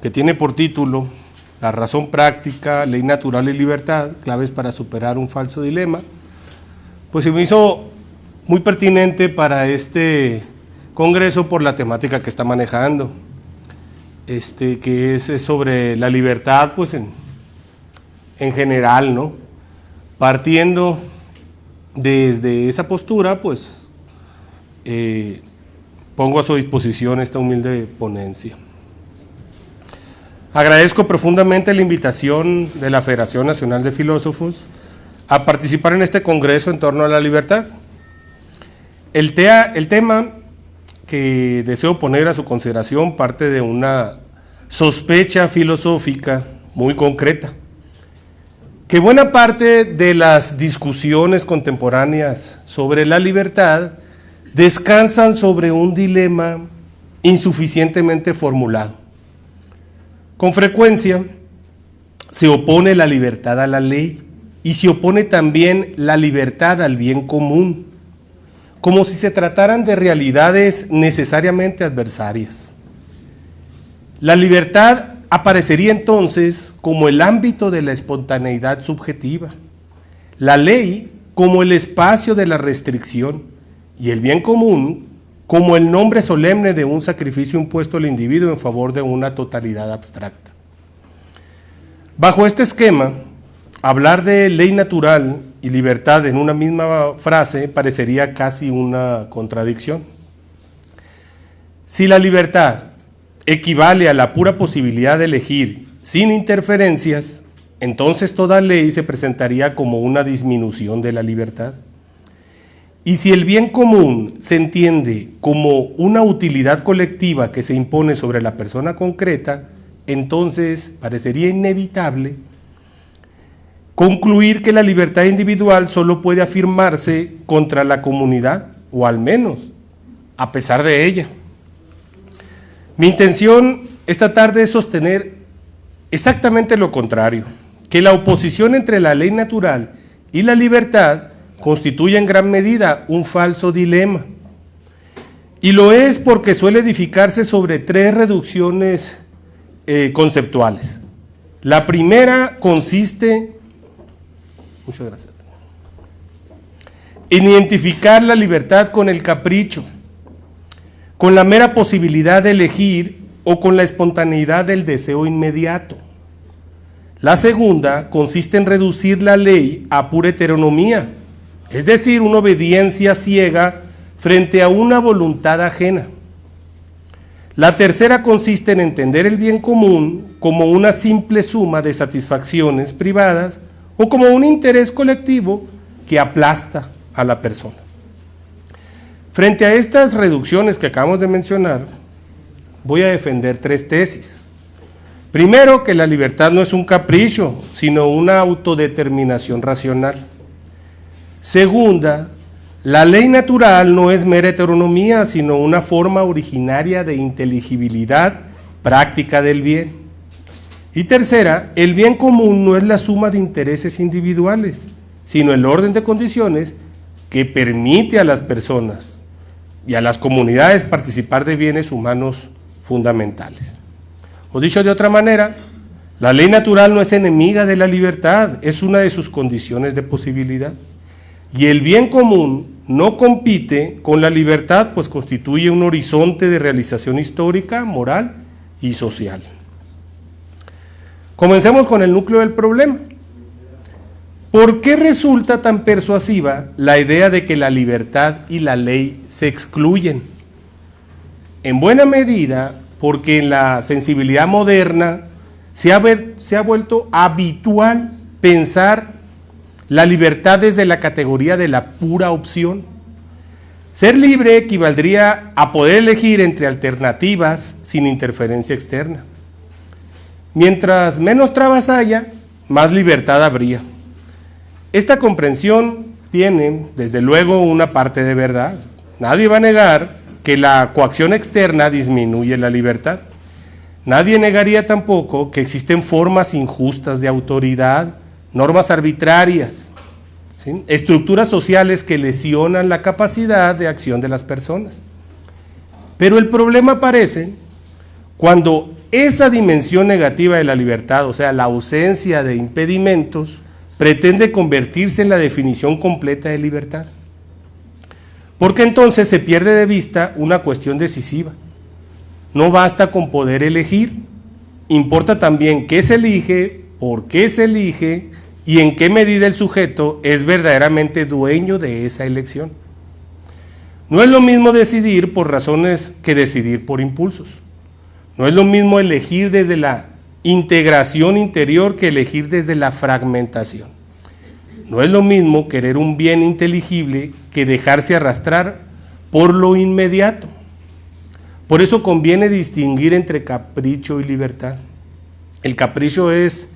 que tiene por título La razón práctica, ley natural y libertad, claves para superar un falso dilema, pues se me hizo muy pertinente para este congreso por la temática que está manejando, que es sobre la libertad, pues en general, ¿no? Partiendo desde esa postura, pues pongo a su disposición esta humilde ponencia. Agradezco profundamente la invitación de la Federación Nacional de Filósofos a participar en este congreso en torno a la libertad. El tema que deseo poner a su consideración parte de una sospecha filosófica muy concreta, que buena parte de las discusiones contemporáneas sobre la libertad descansan sobre un dilema insuficientemente formulado. Con frecuencia se opone la libertad a la ley y se opone también la libertad al bien común, como si se trataran de realidades necesariamente adversarias. La libertad aparecería entonces como el ámbito de la espontaneidad subjetiva, la ley como el espacio de la restricción y el bien común como el nombre solemne de un sacrificio impuesto al individuo en favor de una totalidad abstracta. Bajo este esquema, hablar de ley natural y libertad en una misma frase parecería casi una contradicción. Si la libertad equivale a la pura posibilidad de elegir sin interferencias, entonces toda ley se presentaría como una disminución de la libertad. Y si el bien común se entiende como una utilidad colectiva que se impone sobre la persona concreta, entonces parecería inevitable concluir que la libertad individual solo puede afirmarse contra la comunidad, o al menos a pesar de ella. Mi intención esta tarde es sostener exactamente lo contrario, que la oposición entre la ley natural y la libertad constituye en gran medida un falso dilema. Y lo es porque suele edificarse sobre tres reducciones conceptuales. La primera consiste, muchas gracias, en identificar la libertad con el capricho, con la mera posibilidad de elegir o con la espontaneidad del deseo inmediato. La segunda consiste en reducir la ley a pura heteronomía, es decir, una obediencia ciega frente a una voluntad ajena. La tercera consiste en entender el bien común como una simple suma de satisfacciones privadas o como un interés colectivo que aplasta a la persona. Frente a estas reducciones que acabamos de mencionar, voy a defender tres tesis. Primero, que la libertad no es un capricho, sino una autodeterminación racional. Segunda, la ley natural no es mera heteronomía, sino una forma originaria de inteligibilidad práctica del bien. Y tercera, el bien común no es la suma de intereses individuales, sino el orden de condiciones que permite a las personas y a las comunidades participar de bienes humanos fundamentales. O dicho de otra manera, la ley natural no es enemiga de la libertad, es una de sus condiciones de posibilidad. Y el bien común no compite con la libertad, pues constituye un horizonte de realización histórica, moral y social. Comencemos con el núcleo del problema. ¿Por qué resulta tan persuasiva la idea de que la libertad y la ley se excluyen? En buena medida, porque en la sensibilidad moderna se ha vuelto habitual pensar la libertad desde la categoría de la pura opción. Ser libre equivaldría a poder elegir entre alternativas sin interferencia externa. Mientras menos trabas haya, más libertad habría. Esta comprensión tiene, desde luego, una parte de verdad. Nadie va a negar que la coacción externa disminuye la libertad. Nadie negaría tampoco que existen formas injustas de autoridad, normas arbitrarias, ¿sí? Estructuras sociales que lesionan la capacidad de acción de las personas. Pero el problema aparece cuando esa dimensión negativa de la libertad, o sea, la ausencia de impedimentos, pretende convertirse en la definición completa de libertad. Porque entonces se pierde de vista una cuestión decisiva. No basta con poder elegir, importa también qué se elige, por qué se elige y en qué medida el sujeto es verdaderamente dueño de esa elección. No es lo mismo decidir por razones que decidir por impulsos. No es lo mismo elegir desde la integración interior que elegir desde la fragmentación. No es lo mismo querer un bien inteligible que dejarse arrastrar por lo inmediato. Por eso conviene distinguir entre capricho y libertad. El capricho es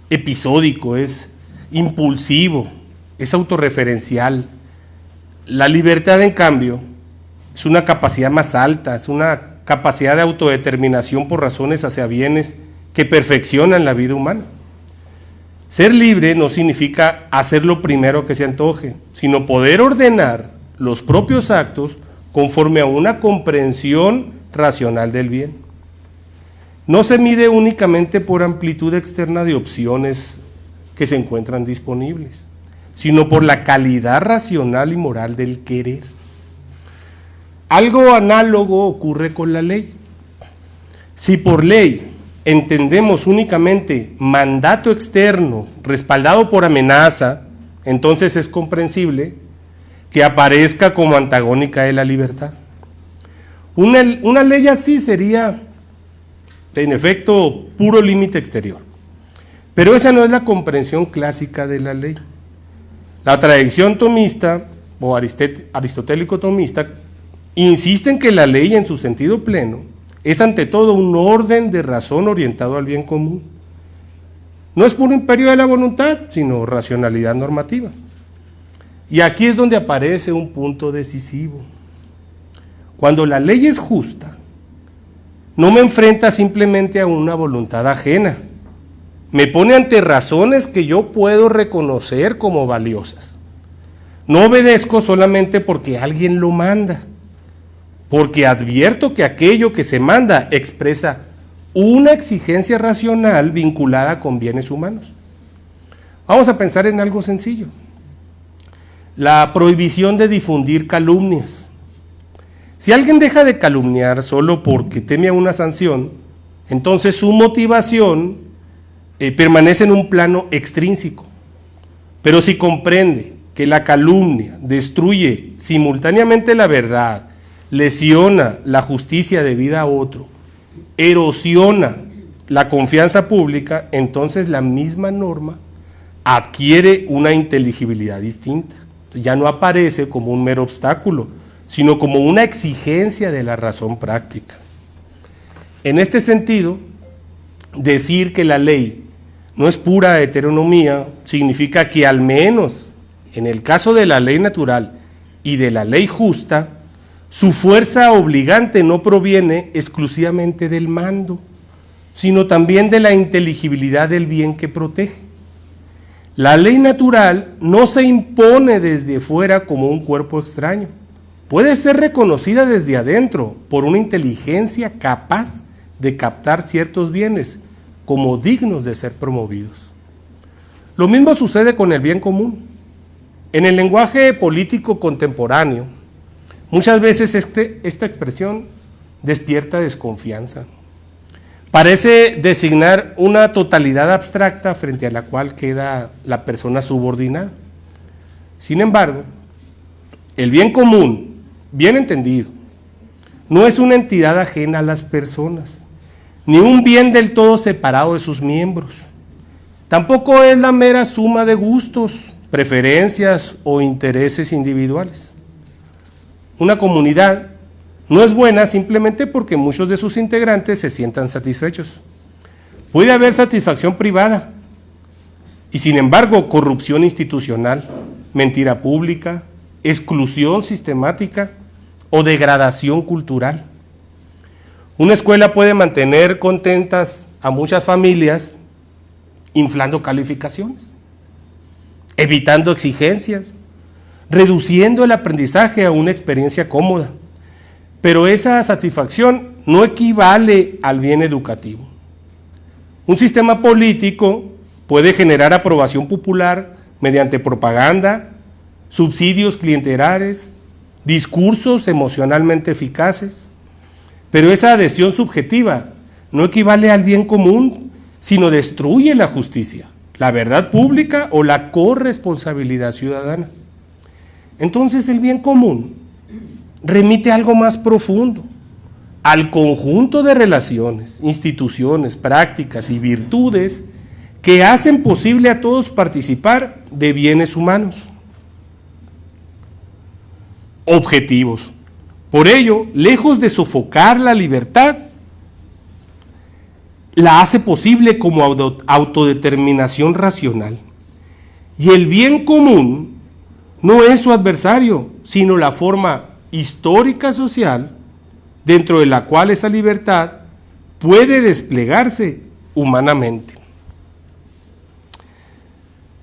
episódico, es impulsivo, es autorreferencial. La libertad, en cambio, es una capacidad más alta, es una capacidad de autodeterminación por razones hacia bienes que perfeccionan la vida humana. Ser libre no significa hacer lo primero que se antoje, sino poder ordenar los propios actos conforme a una comprensión racional del bien. No se mide únicamente por amplitud externa de opciones que se encuentran disponibles, sino por la calidad racional y moral del querer. Algo análogo ocurre con la ley. Si por ley entendemos únicamente mandato externo respaldado por amenaza, entonces es comprensible que aparezca como antagónica de la libertad. Una ley así sería, en efecto, puro límite exterior. Pero esa no es la comprensión clásica de la ley. La tradición tomista, o aristotélico tomista, insiste en que la ley en su sentido pleno es ante todo un orden de razón orientado al bien común. No es puro imperio de la voluntad, sino racionalidad normativa. Y aquí es donde aparece un punto decisivo. Cuando la ley es justa, no me enfrenta simplemente a una voluntad ajena, me pone ante razones que yo puedo reconocer como valiosas. No obedezco solamente porque alguien lo manda, porque advierto que aquello que se manda expresa una exigencia racional vinculada con bienes humanos. Vamos a pensar en algo sencillo. La prohibición de difundir calumnias. Si alguien deja de calumniar solo porque teme a una sanción, entonces su motivación permanece en un plano extrínseco. Pero si comprende que la calumnia destruye simultáneamente la verdad, lesiona la justicia debida a otro, erosiona la confianza pública, entonces la misma norma adquiere una inteligibilidad distinta. Ya no aparece como un mero obstáculo, sino como una exigencia de la razón práctica. En este sentido, decir que la ley no es pura heteronomía significa que al menos en el caso de la ley natural y de la ley justa, su fuerza obligante no proviene exclusivamente del mando, sino también de la inteligibilidad del bien que protege. La ley natural no se impone desde fuera como un cuerpo extraño. Puede ser reconocida desde adentro por una inteligencia capaz de captar ciertos bienes como dignos de ser promovidos. Lo mismo sucede con el bien común. En el lenguaje político contemporáneo, muchas veces esta expresión despierta desconfianza. Parece designar una totalidad abstracta frente a la cual queda la persona subordinada. Sin embargo, el bien común, bien entendido, no es una entidad ajena a las personas, ni un bien del todo separado de sus miembros. Tampoco es la mera suma de gustos, preferencias o intereses individuales. Una comunidad no es buena simplemente porque muchos de sus integrantes se sientan satisfechos. Puede haber satisfacción privada y, sin embargo, corrupción institucional, mentira pública, exclusión sistemática o degradación cultural. Una escuela puede mantener contentas a muchas familias inflando calificaciones, evitando exigencias, reduciendo el aprendizaje a una experiencia cómoda. Pero esa satisfacción no equivale al bien educativo. Un sistema político puede generar aprobación popular mediante propaganda, subsidios clientelares, discursos emocionalmente eficaces, pero esa adhesión subjetiva no equivale al bien común, sino destruye la justicia, la verdad pública o la corresponsabilidad ciudadana. Entonces el bien común remite a algo más profundo, al conjunto de relaciones, instituciones, prácticas y virtudes que hacen posible a todos participar de bienes humanos objetivos. Por ello, lejos de sofocar la libertad, la hace posible como autodeterminación racional. Y el bien común no es su adversario, sino la forma histórica social dentro de la cual esa libertad puede desplegarse humanamente.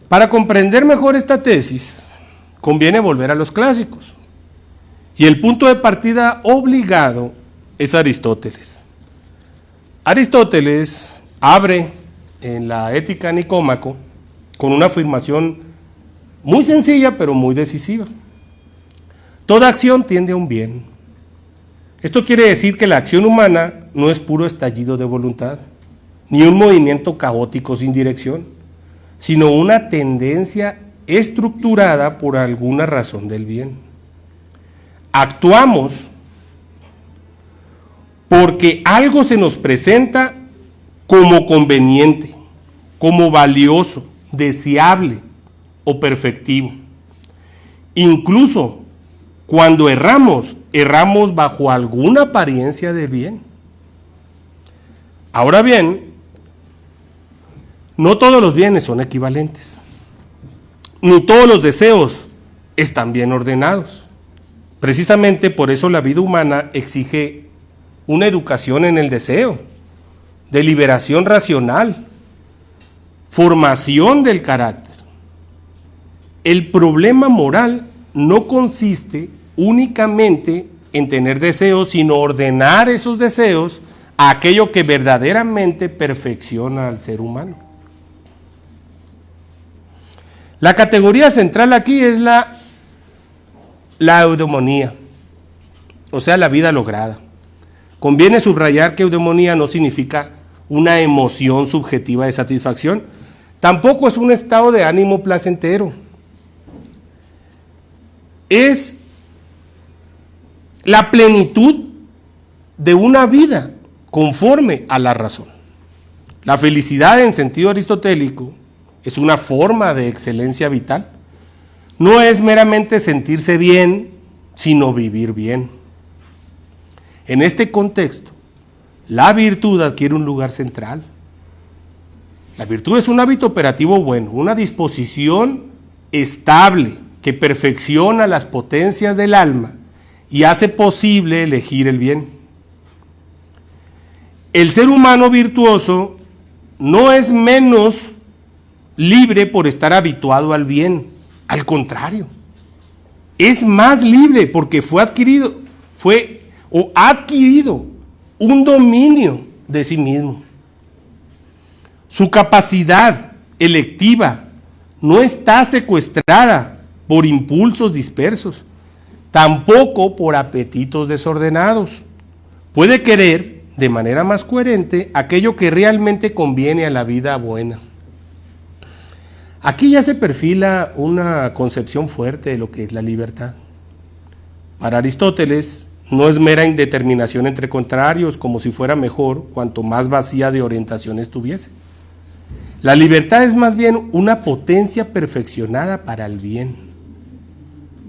Para comprender mejor esta tesis, conviene volver a los clásicos. Y el punto de partida obligado es Aristóteles. Aristóteles abre en la Ética Nicómaco con una afirmación muy sencilla pero muy decisiva. Toda acción tiende a un bien. Esto quiere decir que la acción humana no es puro estallido de voluntad, ni un movimiento caótico sin dirección, sino una tendencia estructurada por alguna razón del bien. Actuamos porque algo se nos presenta como conveniente, como valioso, deseable o perfectivo. Incluso cuando erramos bajo alguna apariencia de bien. Ahora bien, no todos los bienes son equivalentes, ni todos los deseos están bien ordenados. Precisamente por eso la vida humana exige una educación en el deseo, deliberación racional, formación del carácter. El problema moral no consiste únicamente en tener deseos, sino ordenar esos deseos a aquello que verdaderamente perfecciona al ser humano. La categoría central aquí es la eudemonía, o sea, la vida lograda. Conviene subrayar que eudemonía no significa una emoción subjetiva de satisfacción, tampoco es un estado de ánimo placentero. Es la plenitud de una vida conforme a la razón. La felicidad en sentido aristotélico es una forma de excelencia vital. No es meramente sentirse bien, sino vivir bien. En este contexto, la virtud adquiere un lugar central. La virtud es un hábito operativo bueno, una disposición estable que perfecciona las potencias del alma y hace posible elegir el bien. El ser humano virtuoso no es menos libre por estar habituado al bien. Al contrario, es más libre porque ha adquirido un dominio de sí mismo. Su capacidad electiva no está secuestrada por impulsos dispersos, tampoco por apetitos desordenados. Puede querer de manera más coherente aquello que realmente conviene a la vida buena. Aquí ya se perfila una concepción fuerte de lo que es la libertad. Para Aristóteles, no es mera indeterminación entre contrarios, como si fuera mejor cuanto más vacía de orientación estuviese. La libertad es más bien una potencia perfeccionada para el bien.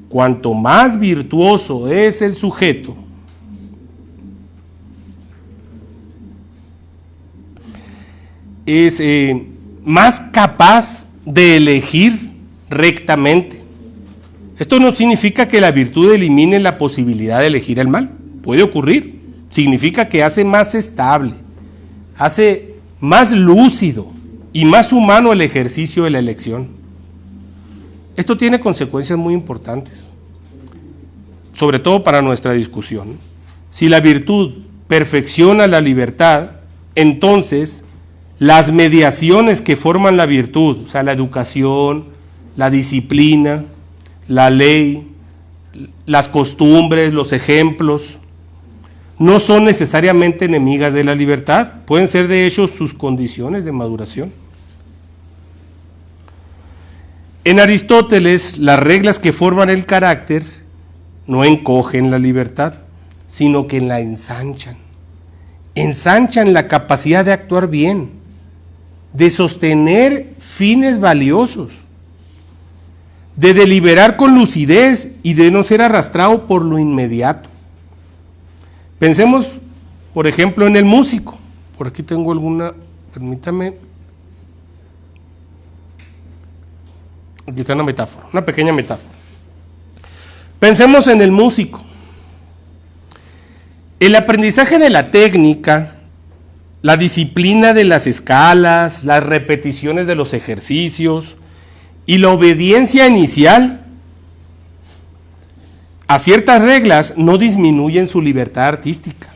Cuanto más virtuoso es el sujeto, es más capaz de elegir rectamente. Esto no significa que la virtud elimine la posibilidad de elegir el mal. Puede ocurrir. Significa que hace más estable, hace más lúcido y más humano el ejercicio de la elección. Esto tiene consecuencias muy importantes, sobre todo para nuestra discusión. Si la virtud perfecciona la libertad, entonces las mediaciones que forman la virtud, o sea, la educación, la disciplina, la ley, las costumbres, los ejemplos, no son necesariamente enemigas de la libertad, pueden ser de hecho sus condiciones de maduración. En Aristóteles, las reglas que forman el carácter no encogen la libertad, sino que la ensanchan. Ensanchan la capacidad de actuar bien, de sostener fines valiosos, de deliberar con lucidez y de no ser arrastrado por lo inmediato. Pensemos, por ejemplo, en el músico. Por aquí tengo alguna, permítame. Aquí está una metáfora, una pequeña metáfora. Pensemos en el músico. El aprendizaje de la técnica, la disciplina de las escalas, las repeticiones de los ejercicios y la obediencia inicial a ciertas reglas no disminuyen su libertad artística,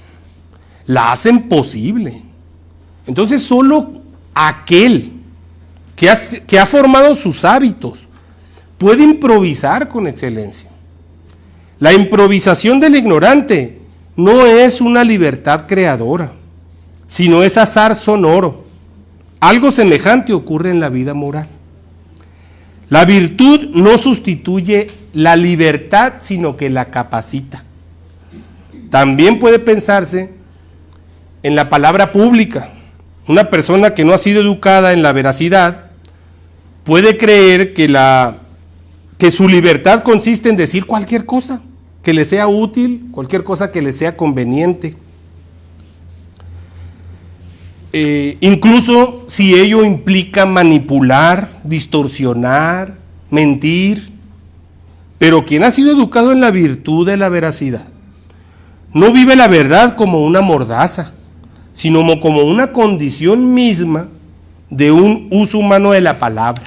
la hacen posible. Entonces solo aquel que ha formado sus hábitos puede improvisar con excelencia. La improvisación del ignorante no es una libertad creadora, sino es azar sonoro. Algo semejante ocurre en la vida moral. La virtud no sustituye la libertad, sino que la capacita. También puede pensarse en la palabra pública. Una persona que no ha sido educada en la veracidad puede creer que su libertad consiste en decir cualquier cosa que le sea útil, cualquier cosa que le sea conveniente. Incluso si ello implica manipular, distorsionar, mentir. Pero quien ha sido educado en la virtud de la veracidad no vive la verdad como una mordaza, sino como una condición misma de un uso humano de la palabra.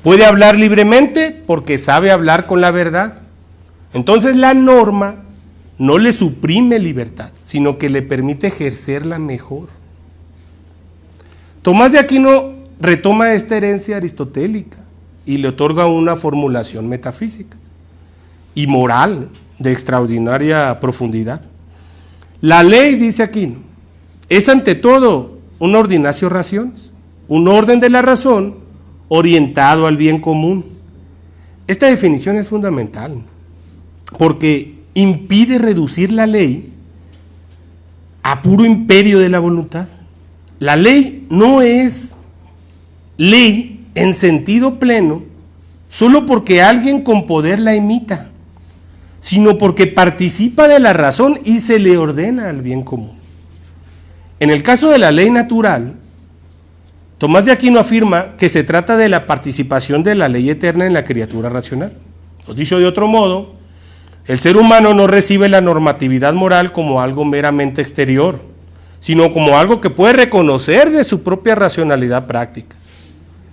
Puede hablar libremente porque sabe hablar con la verdad. Entonces la norma no le suprime libertad, sino que le permite ejercerla mejor. Tomás de Aquino retoma esta herencia aristotélica y le otorga una formulación metafísica y moral de extraordinaria profundidad. La ley, dice Aquino, es ante todo una ordinatio rationis, un orden de la razón orientado al bien común. Esta definición es fundamental porque impide reducir la ley a puro imperio de la voluntad. La ley no es ley en sentido pleno solo porque alguien con poder la imita, sino porque participa de la razón y se le ordena al bien común. En el caso de la ley natural, Tomás de Aquino afirma que se trata de la participación de la ley eterna en la criatura racional. O dicho de otro modo, el ser humano no recibe la normatividad moral como algo meramente exterior, sino como algo que puede reconocer de su propia racionalidad práctica.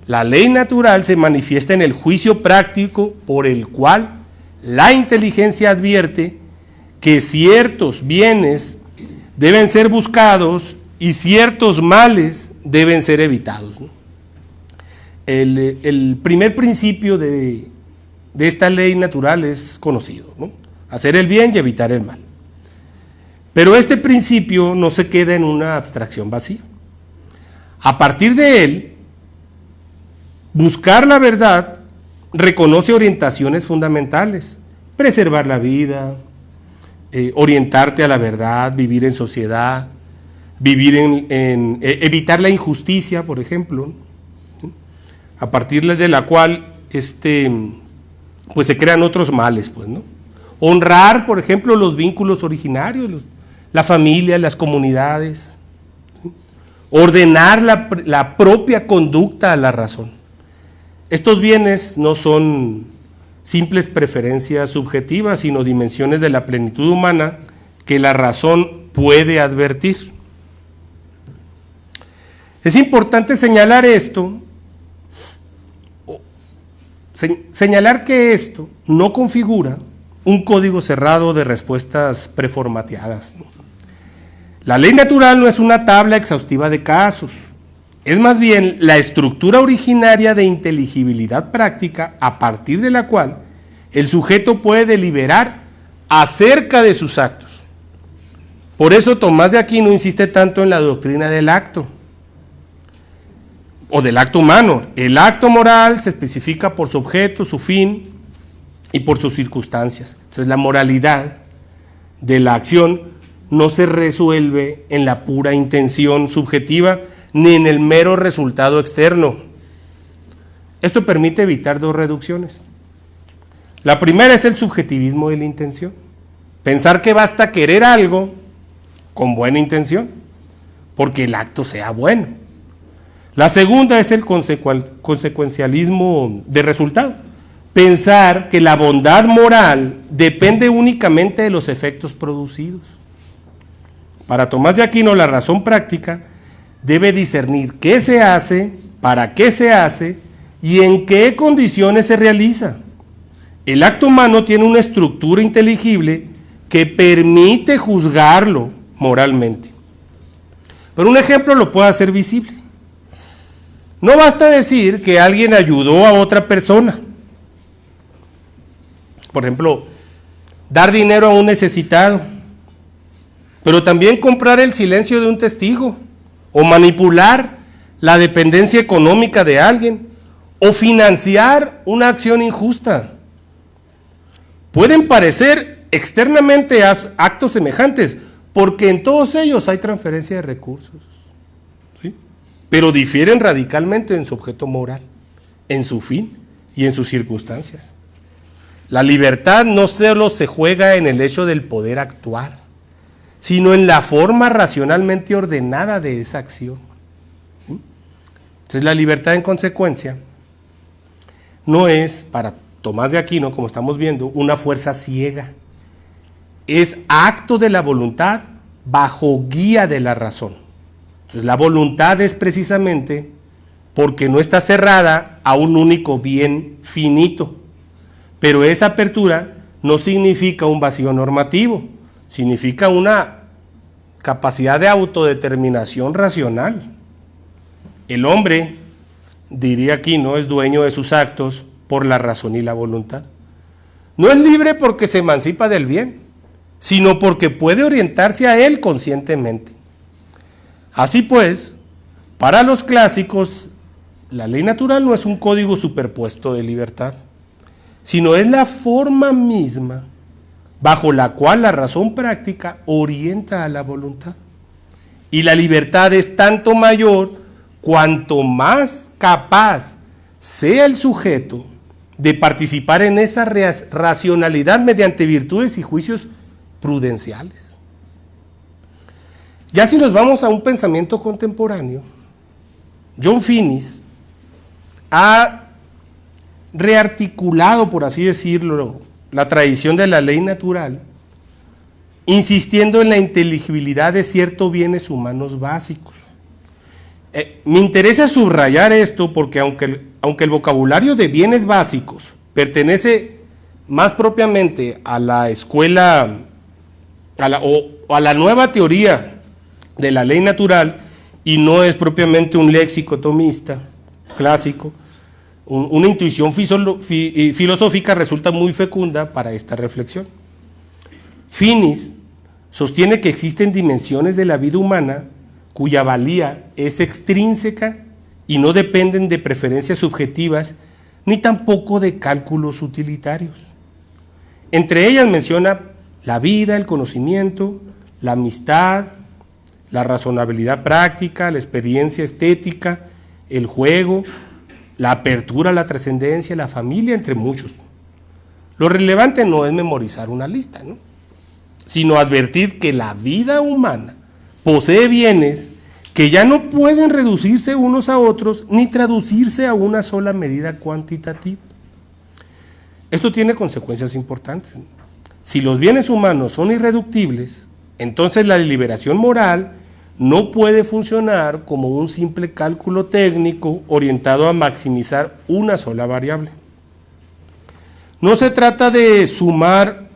La ley natural se manifiesta en el juicio práctico por el cual la inteligencia advierte que ciertos bienes deben ser buscados y ciertos males deben ser evitados, ¿no? El primer principio de esta ley natural es conocido, ¿no? Hacer el bien y evitar el mal. Pero este principio no se queda en una abstracción vacía. A partir de él, buscar la verdad reconoce orientaciones fundamentales: preservar la vida, orientarte a la verdad, vivir en sociedad, vivir evitar la injusticia, por ejemplo, ¿sí? A partir de la cual pues se crean otros males, pues, ¿no? Honrar, por ejemplo, los vínculos originarios, la familia, las comunidades, ¿sí? Ordenar la propia conducta a la razón. Estos bienes no son simples preferencias subjetivas, sino dimensiones de la plenitud humana que la razón puede advertir. Es importante señalar esto, señalar que esto no configura un código cerrado de respuestas preformateadas, ¿no? La ley natural no es una tabla exhaustiva de casos, es más bien la estructura originaria de inteligibilidad práctica a partir de la cual el sujeto puede deliberar acerca de sus actos. Por eso Tomás de Aquino insiste tanto en la doctrina del acto, o del acto humano. El acto moral se especifica por su objeto, su fin y por sus circunstancias. Entonces la moralidad de la acción no se resuelve en la pura intención subjetiva ni en el mero resultado externo. Esto permite evitar dos reducciones. La primera es el subjetivismo de la intención. Pensar que basta querer algo con buena intención, porque el acto sea bueno. La segunda es el consecuencialismo de resultado. Pensar que la bondad moral depende únicamente de los efectos producidos. Para Tomás de Aquino, la razón práctica debe discernir qué se hace, para qué se hace y en qué condiciones se realiza. El acto humano tiene una estructura inteligible que permite juzgarlo moralmente. Pero un ejemplo lo puede hacer visible. No basta decir que alguien ayudó a otra persona. Por ejemplo, dar dinero a un necesitado, pero también comprar el silencio de un testigo, o manipular la dependencia económica de alguien, o financiar una acción injusta. Pueden parecer externamente actos semejantes, porque en todos ellos hay transferencia de recursos, ¿sí? Pero difieren radicalmente en su objeto moral, en su fin y en sus circunstancias. La libertad no solo se juega en el hecho del poder actuar, sino en la forma racionalmente ordenada de esa acción. ¿Sí? Entonces la libertad, en consecuencia, no es, para Tomás de Aquino, como estamos viendo, una fuerza ciega. Es acto de la voluntad bajo guía de la razón. Entonces la voluntad es precisamente porque no está cerrada a un único bien finito. Pero esa apertura no significa un vacío normativo, significa una capacidad de autodeterminación racional. El hombre, diría Aquino, es dueño de sus actos por la razón y la voluntad. No es libre porque se emancipa del bien, sino porque puede orientarse a él conscientemente. Así pues, para los clásicos, la ley natural no es un código superpuesto de libertad, sino es la forma misma bajo la cual la razón práctica orienta a la voluntad. Y la libertad es tanto mayor cuanto más capaz sea el sujeto de participar en esa racionalidad mediante virtudes y juicios prudenciales. Ya si nos vamos a un pensamiento contemporáneo, John Finnis ha rearticulado, por así decirlo, la tradición de la ley natural, insistiendo en la inteligibilidad de ciertos bienes humanos básicos. Me interesa subrayar esto porque aunque el vocabulario de bienes básicos pertenece más propiamente a la escuela, a la nueva teoría de la ley natural, y no es propiamente un léxico tomista clásico, una intuición filosófica resulta muy fecunda para esta reflexión. Finnis sostiene que existen dimensiones de la vida humana cuya valía es extrínseca y no dependen de preferencias subjetivas ni tampoco de cálculos utilitarios. Entre ellas menciona la vida, el conocimiento, la amistad, la razonabilidad práctica, la experiencia estética, el juego, la apertura a la trascendencia, la familia, entre muchos. Lo relevante no es memorizar una lista, ¿no?, sino advertir que la vida humana posee bienes que ya no pueden reducirse unos a otros ni traducirse a una sola medida cuantitativa. Esto tiene consecuencias importantes. Si los bienes humanos son irreductibles, entonces la deliberación moral no puede funcionar como un simple cálculo técnico orientado a maximizar una sola variable. No se trata de sumar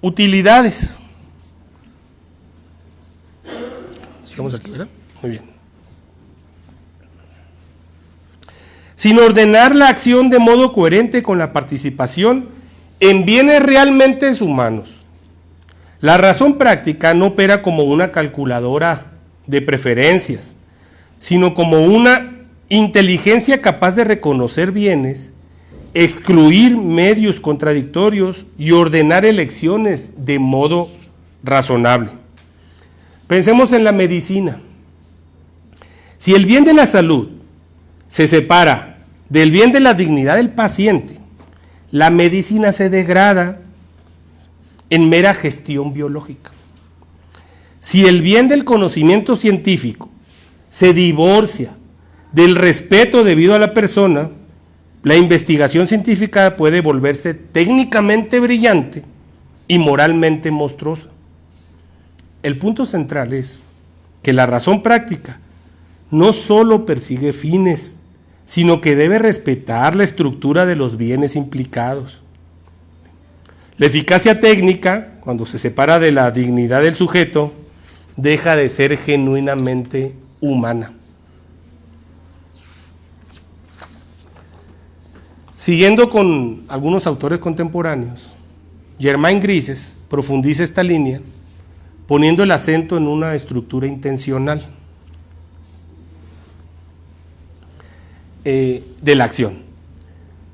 utilidades, Estamos aquí, ¿verdad? Muy bien. Sin ordenar la acción de modo coherente con la participación en bienes realmente humanos. La razón práctica no opera como una calculadora de preferencias, sino como una inteligencia capaz de reconocer bienes, excluir medios contradictorios y ordenar elecciones de modo razonable. Pensemos en la medicina. Si el bien de la salud se separa del bien de la dignidad del paciente, la medicina se degrada en mera gestión biológica. Si el bien del conocimiento científico se divorcia del respeto debido a la persona, la investigación científica puede volverse técnicamente brillante y moralmente monstruosa. El punto central es que la razón práctica no solo persigue fines, sino que debe respetar la estructura de los bienes implicados. La eficacia técnica, cuando se separa de la dignidad del sujeto, deja de ser genuinamente humana. Siguiendo con algunos autores contemporáneos, Germain Grises profundiza esta línea poniendo el acento en una estructura intencional de la acción.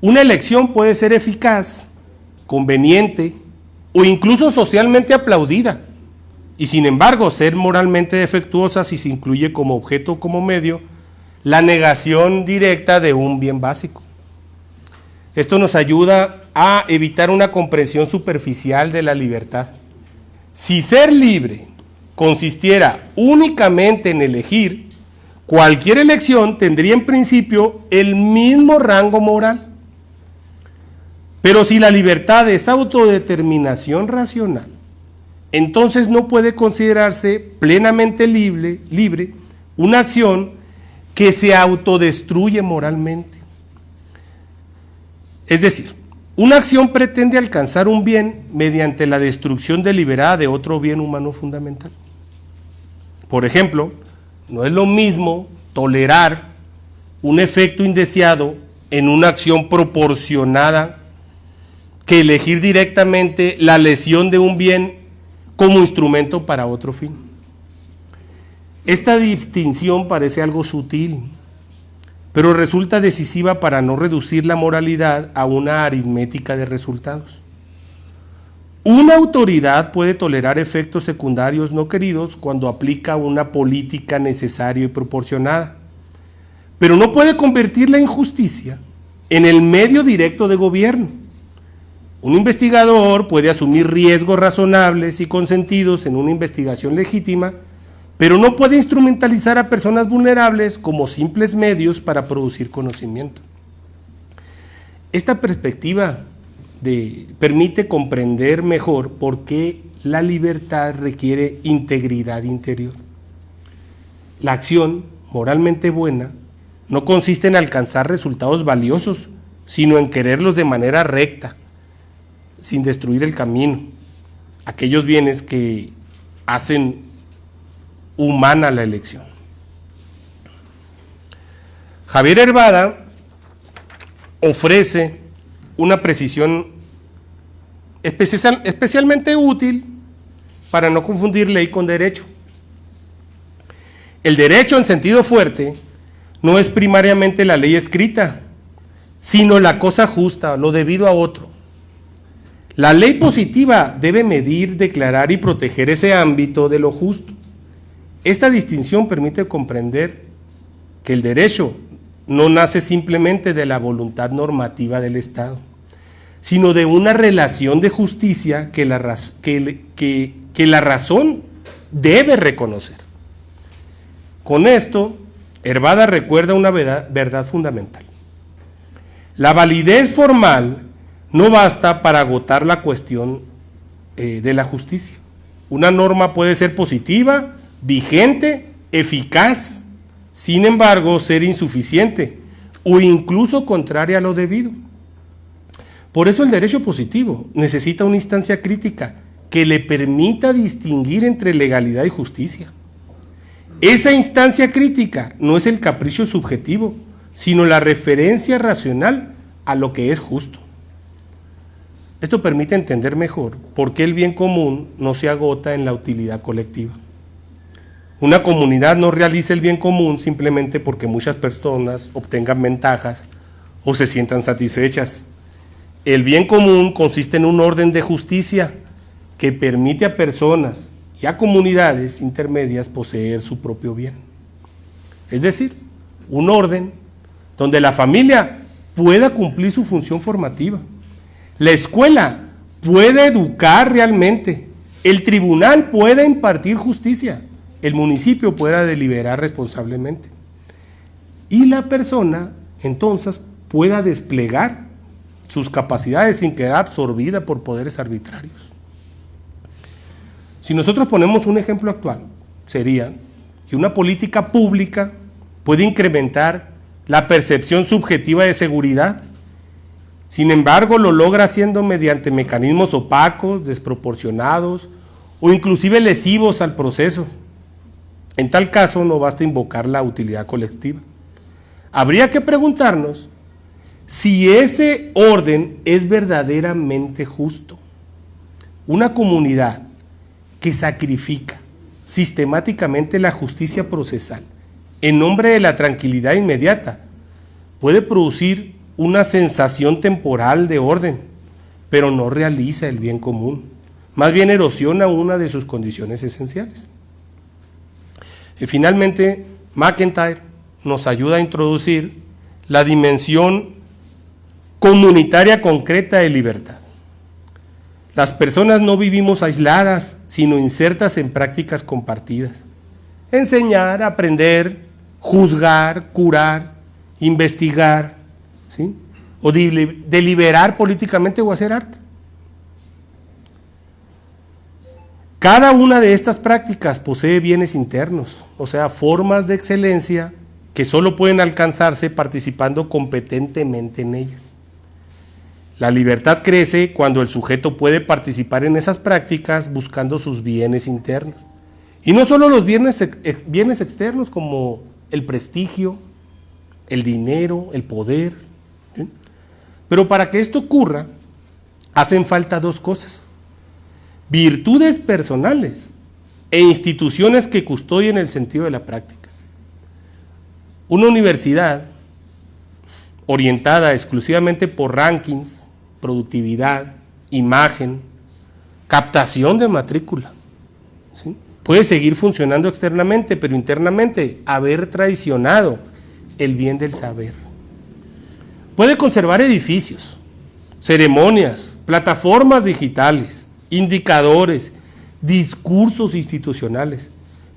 Una elección puede ser eficaz, conveniente o incluso socialmente aplaudida, y sin embargo ser moralmente defectuosa si se incluye como objeto o como medio la negación directa de un bien básico. Esto nos ayuda a evitar una comprensión superficial de la libertad. Si ser libre consistiera únicamente en elegir, cualquier elección tendría en principio el mismo rango moral. Pero si la libertad es autodeterminación racional, entonces no puede considerarse plenamente libre una acción que se autodestruye moralmente. Es decir, una acción pretende alcanzar un bien mediante la destrucción deliberada de otro bien humano fundamental. Por ejemplo, no es lo mismo tolerar un efecto indeseado en una acción proporcionada que elegir directamente la lesión de un bien como instrumento para otro fin. Esta distinción parece algo sutil, pero resulta decisiva para no reducir la moralidad a una aritmética de resultados. Una autoridad puede tolerar efectos secundarios no queridos cuando aplica una política necesaria y proporcionada, pero no puede convertir la injusticia en el medio directo de gobierno. Un investigador puede asumir riesgos razonables y consentidos en una investigación legítima, pero no puede instrumentalizar a personas vulnerables como simples medios para producir conocimiento. Esta perspectiva permite comprender mejor por qué la libertad requiere integridad interior. La acción moralmente buena no consiste en alcanzar resultados valiosos, sino en quererlos de manera recta, sin destruir el camino, aquellos bienes que hacen humana la elección. Javier Hervada ofrece una precisión especialmente útil para no confundir ley con derecho. El derecho en sentido fuerte no es primariamente la ley escrita, sino la cosa justa, lo debido a otro. La ley positiva debe medir, declarar y proteger ese ámbito de lo justo. Esta distinción permite comprender que el derecho no nace simplemente de la voluntad normativa del Estado, sino de una relación de justicia que la razón debe reconocer. Con esto, Hervada recuerda una verdad fundamental. La validez formal no basta para agotar la cuestión de la justicia. Una norma puede ser positiva, vigente, eficaz, sin embargo, ser insuficiente o incluso contraria a lo debido. Por eso el derecho positivo necesita una instancia crítica que le permita distinguir entre legalidad y justicia. Esa instancia crítica no es el capricho subjetivo, sino la referencia racional a lo que es justo. Esto permite entender mejor por qué el bien común no se agota en la utilidad colectiva. Una comunidad no realiza el bien común simplemente porque muchas personas obtengan ventajas o se sientan satisfechas. El bien común consiste en un orden de justicia que permite a personas y a comunidades intermedias poseer su propio bien. Es decir, un orden donde la familia pueda cumplir su función formativa, la escuela pueda educar realmente, el tribunal pueda impartir justicia, el municipio pueda deliberar responsablemente y la persona entonces pueda desplegar sus capacidades sin quedar absorbida por poderes arbitrarios. Si nosotros ponemos un ejemplo actual, sería que una política pública puede incrementar la percepción subjetiva de seguridad, sin embargo lo logra haciendo mediante mecanismos opacos, desproporcionados o inclusive lesivos al proceso. En tal caso no basta invocar la utilidad colectiva. Habría que preguntarnos si ese orden es verdaderamente justo. Una comunidad que sacrifica sistemáticamente la justicia procesal en nombre de la tranquilidad inmediata puede producir una sensación temporal de orden, pero no realiza el bien común, más bien erosiona una de sus condiciones esenciales. Y finalmente, McIntyre nos ayuda a introducir la dimensión comunitaria concreta de libertad. Las personas no vivimos aisladas, sino insertas en prácticas compartidas. Enseñar, aprender, juzgar, curar, investigar, ¿sí? O deliberar políticamente o hacer arte. Cada una de estas prácticas posee bienes internos, o sea, formas de excelencia que solo pueden alcanzarse participando competentemente en ellas. La libertad crece cuando el sujeto puede participar en esas prácticas buscando sus bienes internos. Y no solo los bienes externos como el prestigio, el dinero, el poder. ¿Sí? Pero para que esto ocurra, hacen falta dos cosas: virtudes personales e instituciones que custodien el sentido de la práctica. Una universidad orientada exclusivamente por rankings, productividad, imagen, captación de matrícula, ¿sí? Puede seguir funcionando externamente, pero internamente haber traicionado el bien del saber. Puede conservar edificios, ceremonias, plataformas digitales, indicadores, discursos institucionales,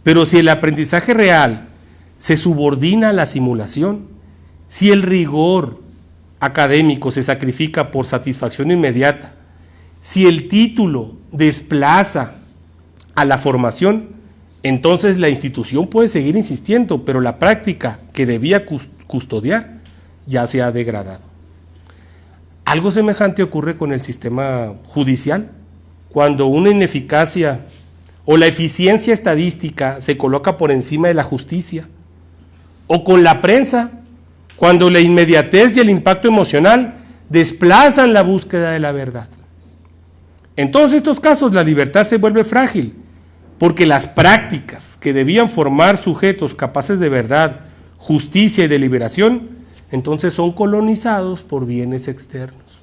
pero si el aprendizaje real se subordina a la simulación, si el rigor académico se sacrifica por satisfacción inmediata, si el título desplaza a la formación, entonces la institución puede seguir insistiendo, pero la práctica que debía custodiar ya se ha degradado. Algo semejante ocurre con el sistema judicial, cuando una ineficacia o la eficiencia estadística se coloca por encima de la justicia, o con la prensa, cuando la inmediatez y el impacto emocional desplazan la búsqueda de la verdad. En todos estos casos la libertad se vuelve frágil, porque las prácticas que debían formar sujetos capaces de verdad, justicia y deliberación, entonces son colonizados por bienes externos.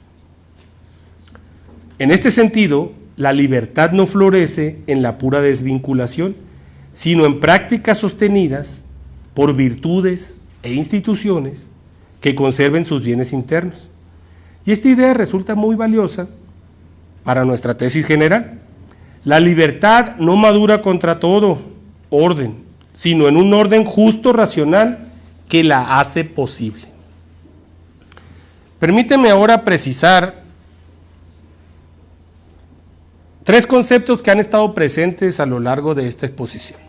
En este sentido, la libertad no florece en la pura desvinculación, sino en prácticas sostenidas por virtudes e instituciones que conserven sus bienes internos. Y esta idea resulta muy valiosa para nuestra tesis general. La libertad no madura contra todo orden, sino en un orden justo, racional, que la hace posible. Permíteme ahora precisar tres conceptos que han estado presentes a lo largo de esta exposición.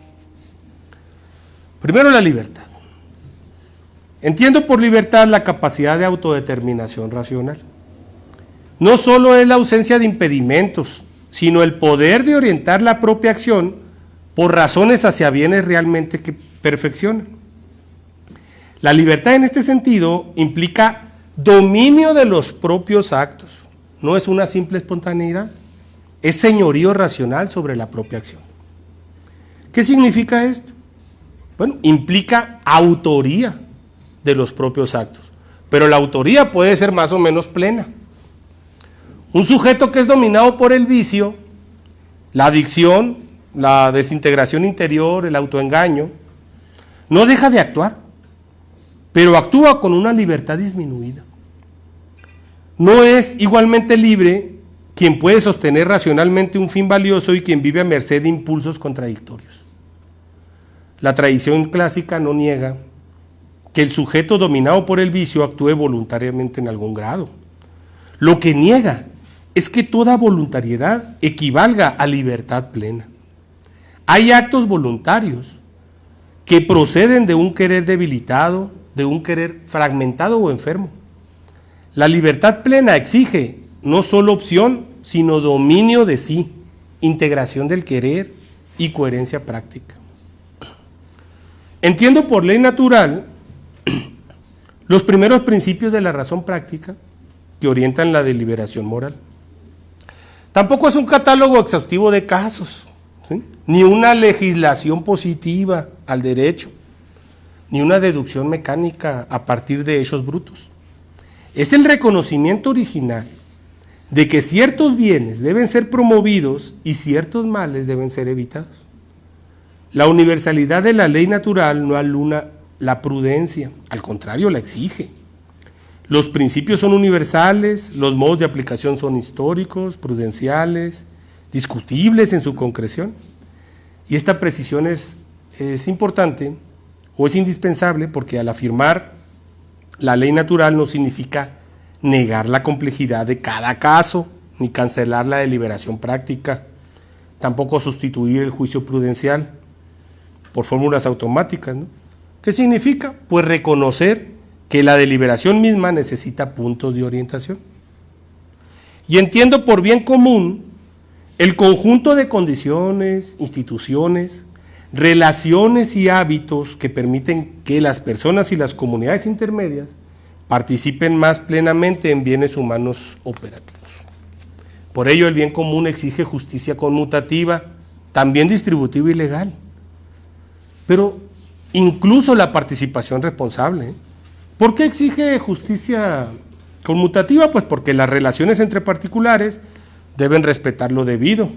Primero, la libertad. Entiendo por libertad la capacidad de autodeterminación racional. No solo es la ausencia de impedimentos, sino el poder de orientar la propia acción por razones hacia bienes realmente que perfeccionan. La libertad en este sentido implica dominio de los propios actos, no es una simple espontaneidad, es señorío racional sobre la propia acción. ¿Qué significa esto? Bueno, implica autoría de los propios actos, pero la autoría puede ser más o menos plena. Un sujeto que es dominado por el vicio, la adicción, la desintegración interior, el autoengaño, no deja de actuar, pero actúa con una libertad disminuida. No es igualmente libre quien puede sostener racionalmente un fin valioso y quien vive a merced de impulsos contradictorios. La tradición clásica no niega que el sujeto dominado por el vicio actúe voluntariamente en algún grado. Lo que niega es que toda voluntariedad equivalga a libertad plena. Hay actos voluntarios que proceden de un querer debilitado, de un querer fragmentado o enfermo. La libertad plena exige no solo opción, sino dominio de sí, integración del querer y coherencia práctica. Entiendo por ley natural los primeros principios de la razón práctica que orientan la deliberación moral. Tampoco es un catálogo exhaustivo de casos, ¿sí?, ni una legislación positiva al derecho, ni una deducción mecánica a partir de hechos brutos. Es el reconocimiento original de que ciertos bienes deben ser promovidos y ciertos males deben ser evitados. La universalidad de la ley natural no aluna la prudencia, al contrario, la exige. Los principios son universales, los modos de aplicación son históricos, prudenciales, discutibles en su concreción. Y esta precisión es importante o es indispensable porque al afirmar la ley natural no significa negar la complejidad de cada caso, ni cancelar la deliberación práctica, tampoco sustituir el juicio prudencial por fórmulas automáticas, ¿no? ¿Qué significa? Pues reconocer que la deliberación misma necesita puntos de orientación. Y entiendo por bien común el conjunto de condiciones, instituciones, relaciones y hábitos que permiten que las personas y las comunidades intermedias participen más plenamente en bienes humanos operativos. Por ello, el bien común exige justicia conmutativa, también distributiva y legal, pero incluso la participación responsable. ¿Por qué exige justicia conmutativa? Pues porque las relaciones entre particulares deben respetar lo debido,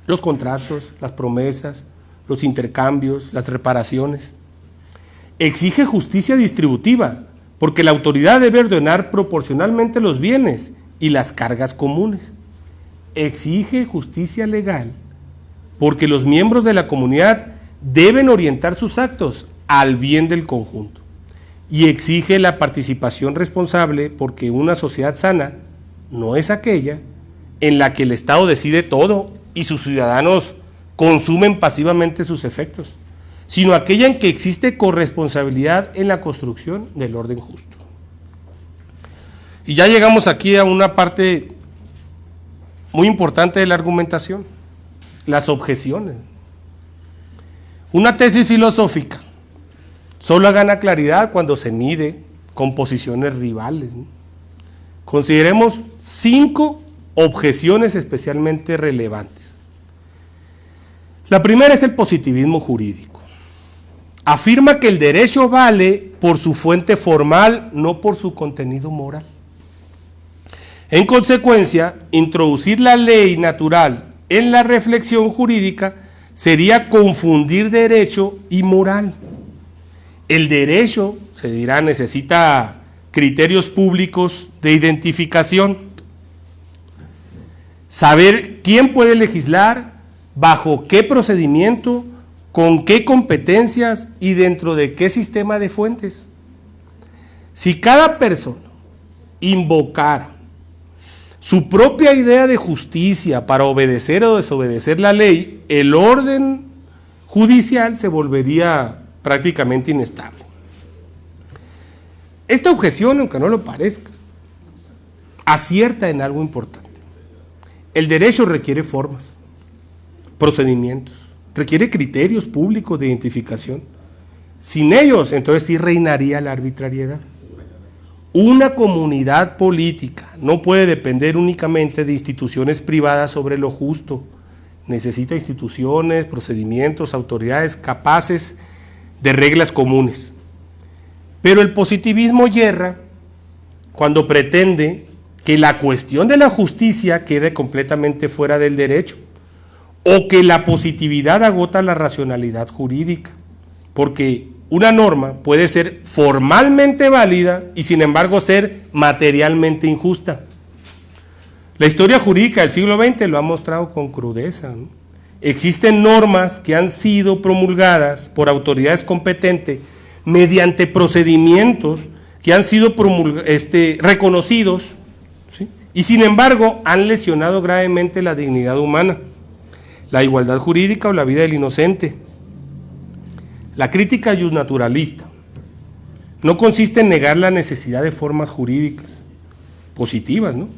los contratos, las promesas, los intercambios, las reparaciones. Exige justicia distributiva, porque la autoridad debe ordenar proporcionalmente los bienes y las cargas comunes. Exige justicia legal, porque los miembros de la comunidad deben orientar sus actos al bien del conjunto. Y exige la participación responsable, porque una sociedad sana no es aquella en la que el Estado decide todo y sus ciudadanos consumen pasivamente sus efectos, sino aquella en que existe corresponsabilidad en la construcción del orden justo. Y ya llegamos aquí a una parte muy importante de la argumentación, las objeciones. Una tesis filosófica solo gana claridad cuando se mide con posiciones rivales, ¿no? Consideremos 5 objeciones especialmente relevantes. La primera es el positivismo jurídico. Afirma que el derecho vale por su fuente formal, no por su contenido moral. En consecuencia, introducir la ley natural en la reflexión jurídica sería confundir derecho y moral. El derecho, se dirá, necesita criterios públicos de identificación. Saber quién puede legislar, bajo qué procedimiento, con qué competencias y dentro de qué sistema de fuentes. Si cada persona invocara su propia idea de justicia para obedecer o desobedecer la ley, el orden judicial se volvería prácticamente inestable. Esta objeción, aunque no lo parezca, acierta en algo importante. El derecho requiere formas, procedimientos, requiere criterios públicos de identificación. Sin ellos, entonces sí reinaría la arbitrariedad. Una comunidad política no puede depender únicamente de instituciones privadas sobre lo justo. Necesita instituciones, procedimientos, autoridades capaces de reglas comunes. Pero el positivismo yerra cuando pretende que la cuestión de la justicia quede completamente fuera del derecho, o que la positividad agota la racionalidad jurídica, porque una norma puede ser formalmente válida y sin embargo ser materialmente injusta. La historia jurídica del siglo XX lo ha mostrado con crudeza, ¿no? Existen normas que han sido promulgadas por autoridades competentes mediante procedimientos que han sido reconocidos, ¿sí? Y sin embargo han lesionado gravemente la dignidad humana, la igualdad jurídica o la vida del inocente. La crítica justnaturalista no consiste en negar la necesidad de formas jurídicas positivas, ¿no?,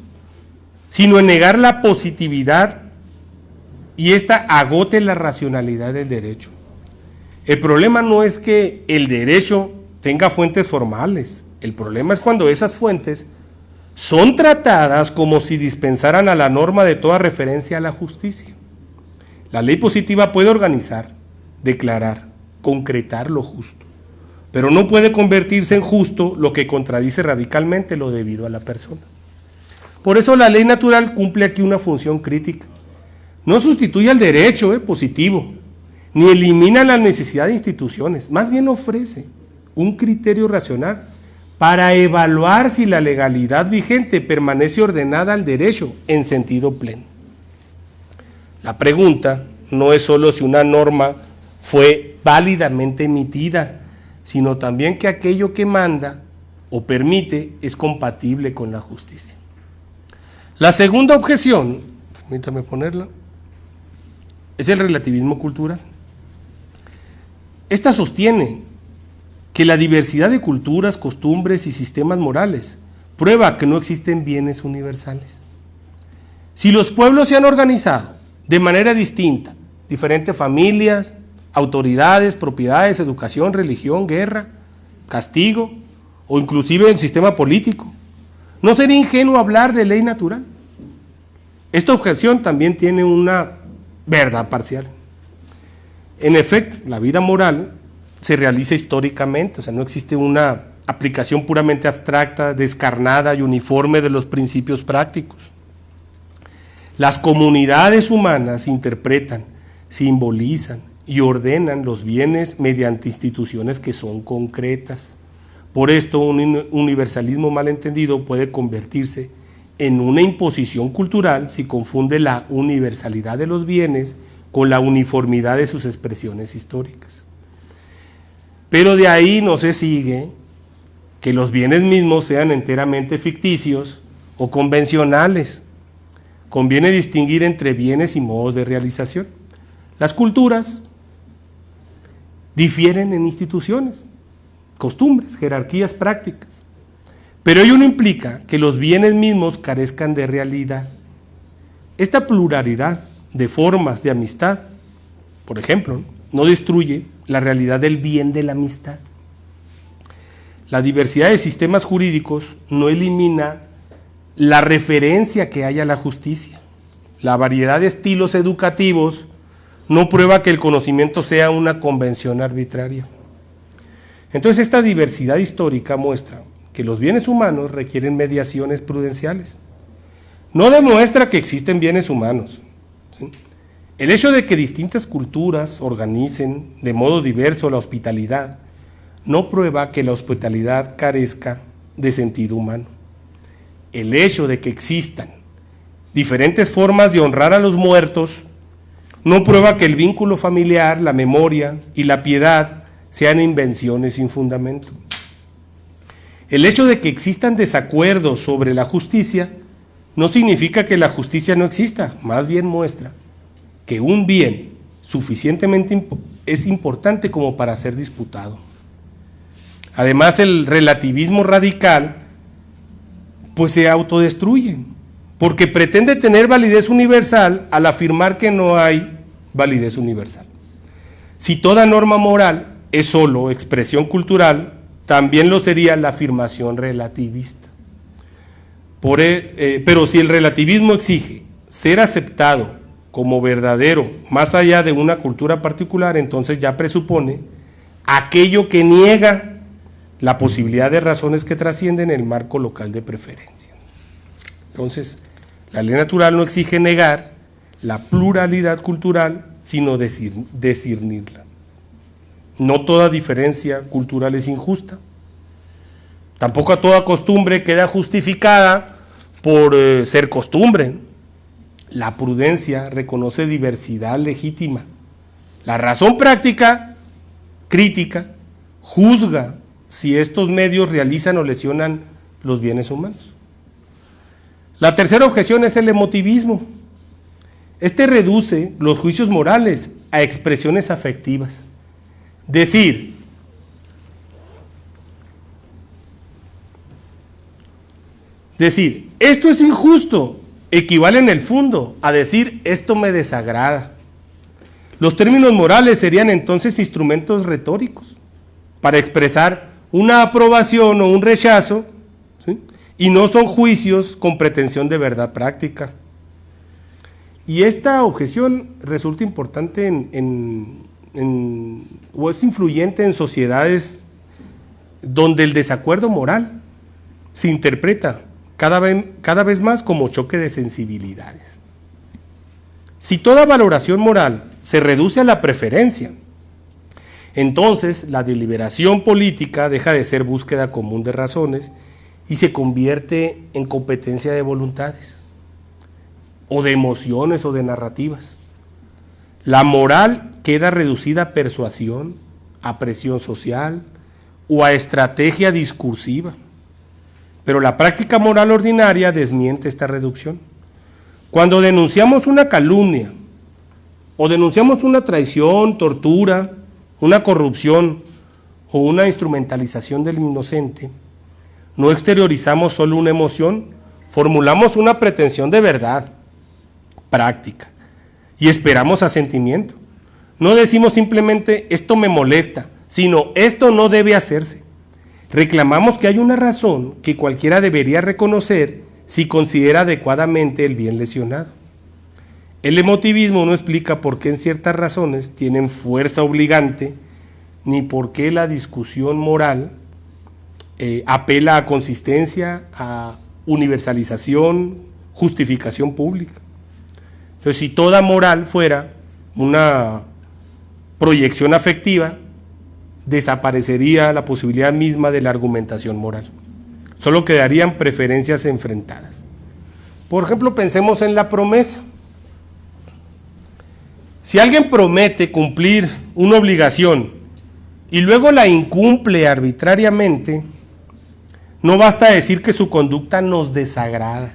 sino en negar la positividad y esta agote la racionalidad del derecho. El problema no es que el derecho tenga fuentes formales, el problema es cuando esas fuentes son tratadas como si dispensaran a la norma de toda referencia a la justicia. La ley positiva puede organizar, declarar, concretar lo justo, pero no puede convertirse en justo lo que contradice radicalmente lo debido a la persona. Por eso la ley natural cumple aquí una función crítica. No sustituye al derecho positivo, ni elimina la necesidad de instituciones, más bien ofrece un criterio racional para evaluar si la legalidad vigente permanece ordenada al derecho en sentido pleno. La pregunta no es solo si una norma fue válidamente emitida, sino también que aquello que manda o permite es compatible con la justicia. La segunda objeción, permítame ponerla, es el relativismo cultural. Esta sostiene que la diversidad de culturas, costumbres y sistemas morales prueba que no existen bienes universales. Si los pueblos se han organizado de manera distinta, diferentes familias, autoridades, propiedades, educación, religión, guerra, castigo o inclusive el sistema político, no sería ingenuo hablar de ley natural. Esta objeción también tiene una verdad parcial. En efecto, la vida moral se realiza históricamente, o sea, no existe una aplicación puramente abstracta, descarnada y uniforme de los principios prácticos. Las comunidades humanas interpretan, simbolizan y ordenan los bienes mediante instituciones que son concretas. Por esto, un universalismo malentendido puede convertirse en una imposición cultural si confunde la universalidad de los bienes con la uniformidad de sus expresiones históricas. Pero de ahí no se sigue que los bienes mismos sean enteramente ficticios o convencionales. Conviene distinguir entre bienes y modos de realización. Las culturas difieren en instituciones, costumbres, jerarquías, prácticas, pero ello no implica que los bienes mismos carezcan de realidad. Esta pluralidad de formas de amistad, por ejemplo, no destruye la realidad del bien de la amistad. La diversidad de sistemas jurídicos no elimina la referencia que hay a la justicia. La variedad de estilos educativos no prueba que el conocimiento sea una convención arbitraria. Entonces, esta diversidad histórica muestra que los bienes humanos requieren mediaciones prudenciales. No demuestra que existen bienes humanos, ¿sí? El hecho de que distintas culturas organicen de modo diverso la hospitalidad no prueba que la hospitalidad carezca de sentido humano. El hecho de que existan diferentes formas de honrar a los muertos no prueba que el vínculo familiar, la memoria y la piedad sean invenciones sin fundamento. El hecho de que existan desacuerdos sobre la justicia no significa que la justicia no exista, más bien muestra que un bien suficientemente es importante como para ser disputado. Además, el relativismo radical pues se autodestruye, porque pretende tener validez universal al afirmar que no hay validez universal. Si toda norma moral es solo expresión cultural, también lo sería la afirmación relativista. Pero si el relativismo exige ser aceptado como verdadero más allá de una cultura particular, entonces ya presupone aquello que niega la posibilidad de razones que trascienden el marco local de preferencia. Entonces, la ley natural no exige negar la pluralidad cultural, sino discernirla. No toda diferencia cultural es injusta. Tampoco a toda costumbre queda justificada por ser costumbre. La prudencia reconoce diversidad legítima. La razón práctica, crítica, juzga si estos medios realizan o lesionan los bienes humanos. La tercera objeción es el emotivismo. Este reduce los juicios morales a expresiones afectivas. Decir esto es injusto equivale en el fondo a decir esto me desagrada. Los términos morales serían entonces instrumentos retóricos para expresar una aprobación o un rechazo, ¿sí? Y no son juicios con pretensión de verdad práctica. Y esta objeción resulta importante o es influyente en sociedades donde el desacuerdo moral se interpreta cada vez más como choque de sensibilidades. Si toda valoración moral se reduce a la preferencia, entonces la deliberación política deja de ser búsqueda común de razones y se convierte en competencia de voluntades, o de emociones o de narrativas. La moral queda reducida a persuasión, a presión social o a estrategia discursiva. Pero la práctica moral ordinaria desmiente esta reducción. Cuando denunciamos una calumnia o denunciamos una traición, tortura, una corrupción o una instrumentalización del inocente, no exteriorizamos solo una emoción, formulamos una pretensión de verdad práctica y esperamos asentimiento. No decimos simplemente esto me molesta, sino esto no debe hacerse. Reclamamos que hay una razón que cualquiera debería reconocer si considera adecuadamente el bien lesionado. El emotivismo no explica por qué en ciertas razones tienen fuerza obligante, ni por qué la discusión moral apela a consistencia, a universalización, justificación pública. Entonces, si toda moral fuera una proyección afectiva, desaparecería la posibilidad misma de la argumentación moral. Solo quedarían preferencias enfrentadas. Por ejemplo, pensemos en la promesa. Si alguien promete cumplir una obligación y luego la incumple arbitrariamente, no basta decir que su conducta nos desagrada.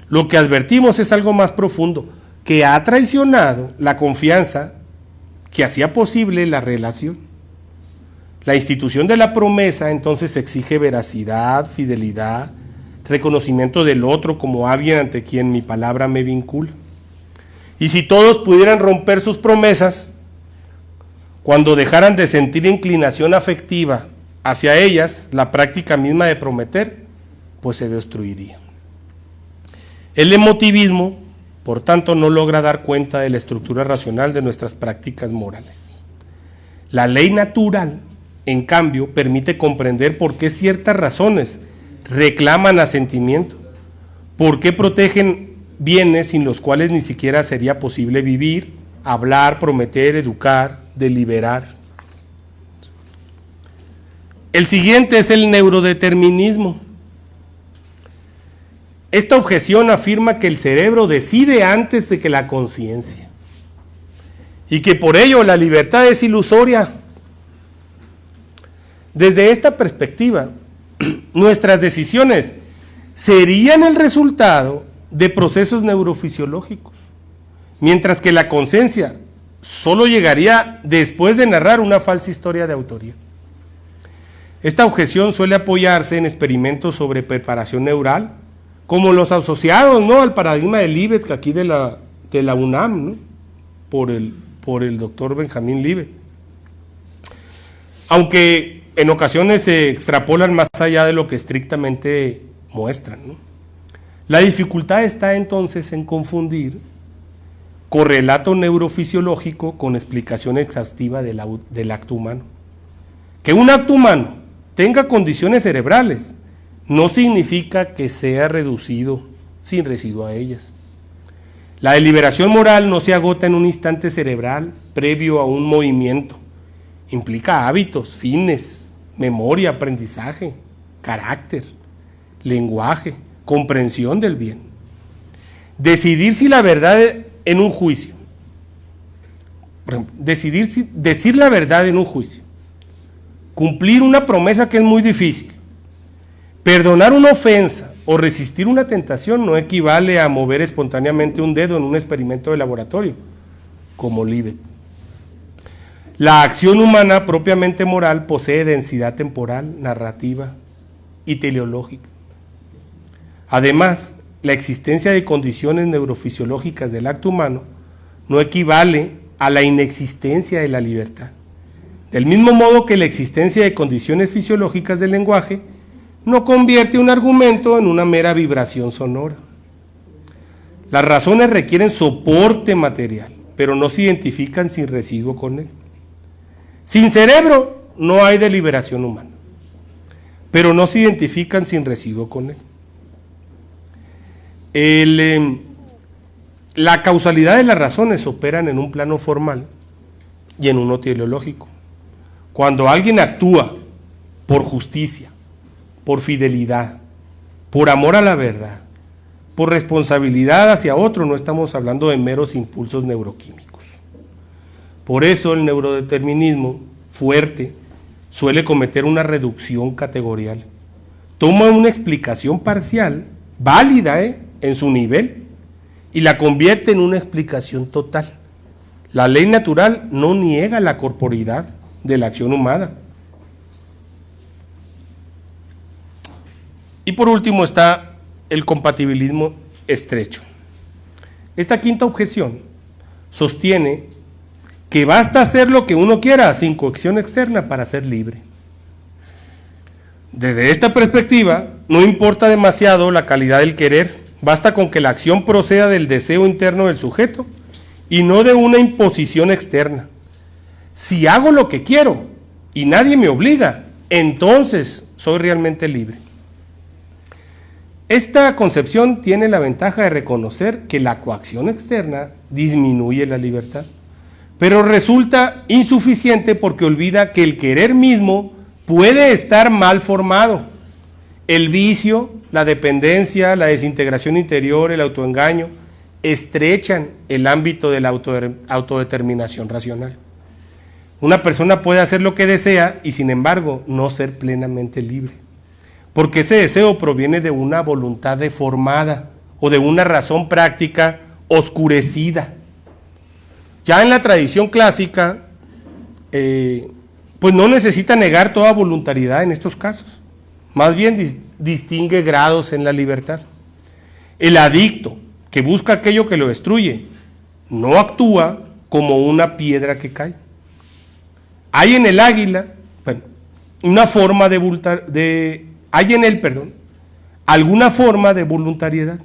Lo que advertimos es algo más profundo, que ha traicionado la confianza que hacía posible la relación. La institución de la promesa entonces exige veracidad, fidelidad, reconocimiento del otro como alguien ante quien mi palabra me vincula. Y si todos pudieran romper sus promesas, cuando dejaran de sentir inclinación afectiva hacia ellas, la práctica misma de prometer, pues se destruiría. El emotivismo, por tanto, no logra dar cuenta de la estructura racional de nuestras prácticas morales. La ley natural, en cambio, permite comprender por qué ciertas razones reclaman asentimiento, por qué protegen bienes sin los cuales ni siquiera sería posible vivir, hablar, prometer, educar, deliberar. El siguiente es el neurodeterminismo. Esta objeción afirma que el cerebro decide antes de que la conciencia y que por ello la libertad es ilusoria. Desde esta perspectiva, nuestras decisiones serían el resultado de procesos neurofisiológicos, mientras que la conciencia solo llegaría después de narrar una falsa historia de autoría. Esta objeción suele apoyarse en experimentos sobre preparación neural, como los asociados, ¿no?, al paradigma de Libet, aquí de la UNAM, ¿no?, por el doctor Benjamín Libet. aunque en ocasiones se extrapolan más allá de lo que estrictamente muestran, ¿no? La dificultad está entonces en confundir correlato neurofisiológico con explicación exhaustiva del acto humano. Que un acto humano tenga condiciones cerebrales no significa que sea reducido sin residuo a ellas. La deliberación moral no se agota en un instante cerebral previo a un movimiento. Implica hábitos, fines, memoria, aprendizaje, carácter, lenguaje, comprensión del bien. Decidir si la verdad en un juicio, por ejemplo, decir la verdad en un juicio, cumplir una promesa que es muy difícil, perdonar una ofensa o resistir una tentación no equivale a mover espontáneamente un dedo en un experimento de laboratorio, como Libet. La acción humana propiamente moral posee densidad temporal, narrativa y teleológica. Además, la existencia de condiciones neurofisiológicas del acto humano no equivale a la inexistencia de la libertad. Del mismo modo que la existencia de condiciones fisiológicas del lenguaje no convierte un argumento en una mera vibración sonora. Las razones requieren soporte material, pero no se identifican sin residuo con él. Sin cerebro no hay deliberación humana, pero no se identifican sin residuo con él. La causalidad de las razones operan en un plano formal y en uno teleológico. Cuando alguien actúa por justicia, por fidelidad, por amor a la verdad, por responsabilidad hacia otro, no estamos hablando de meros impulsos neuroquímicos. Por eso el neurodeterminismo fuerte suele cometer una reducción categorial. Toma una explicación parcial, válida en su nivel, y la convierte en una explicación total. La ley natural no niega la corporeidad de la acción humana. Y por último está el compatibilismo estrecho. Esta quinta objeción sostiene que basta hacer lo que uno quiera sin coacción externa para ser libre. Desde esta perspectiva, no importa demasiado la calidad del querer, basta con que la acción proceda del deseo interno del sujeto y no de una imposición externa. Si hago lo que quiero y nadie me obliga, entonces soy realmente libre. Esta concepción tiene la ventaja de reconocer que la coacción externa disminuye la libertad, pero resulta insuficiente porque olvida que el querer mismo puede estar mal formado. El vicio, la dependencia, la desintegración interior, el autoengaño, estrechan el ámbito de la autodeterminación racional. Una persona puede hacer lo que desea y sin embargo no ser plenamente libre, porque ese deseo proviene de una voluntad deformada o de una razón práctica oscurecida. Ya en la tradición clásica, pues no necesita negar toda voluntariedad en estos casos, más bien distingue grados en la libertad. El adicto que busca aquello que lo destruye no actúa como una piedra que cae. Hay en el águila, una forma hay en él, alguna forma de voluntariedad.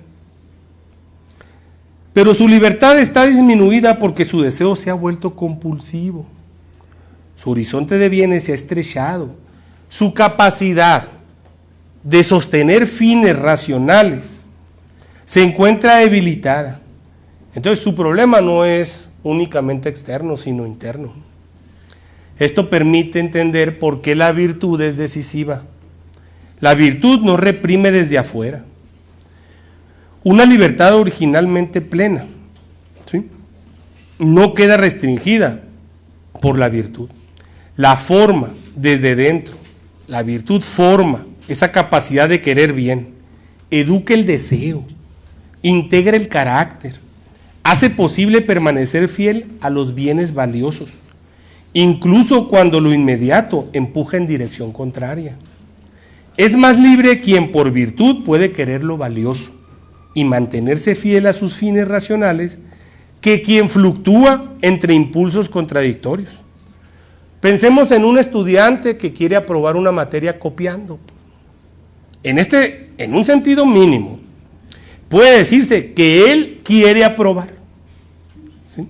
Pero su libertad está disminuida porque su deseo se ha vuelto compulsivo. Su horizonte de bienes se ha estrechado. Su capacidad de sostener fines racionales se encuentra debilitada. Entonces su problema no es únicamente externo, sino interno. Esto permite entender por qué la virtud es decisiva. La virtud no reprime desde afuera. Una libertad originalmente plena, ¿sí?, no queda restringida por la virtud. La forma desde dentro. La virtud forma esa capacidad de querer bien, educa el deseo, integra el carácter, hace posible permanecer fiel a los bienes valiosos, incluso cuando lo inmediato empuja en dirección contraria. Es más libre quien por virtud puede querer lo valioso y mantenerse fiel a sus fines racionales que quien fluctúa entre impulsos contradictorios. Pensemos en un estudiante que quiere aprobar una materia copiando. En un sentido mínimo, puede decirse que él quiere aprobar, ¿sí?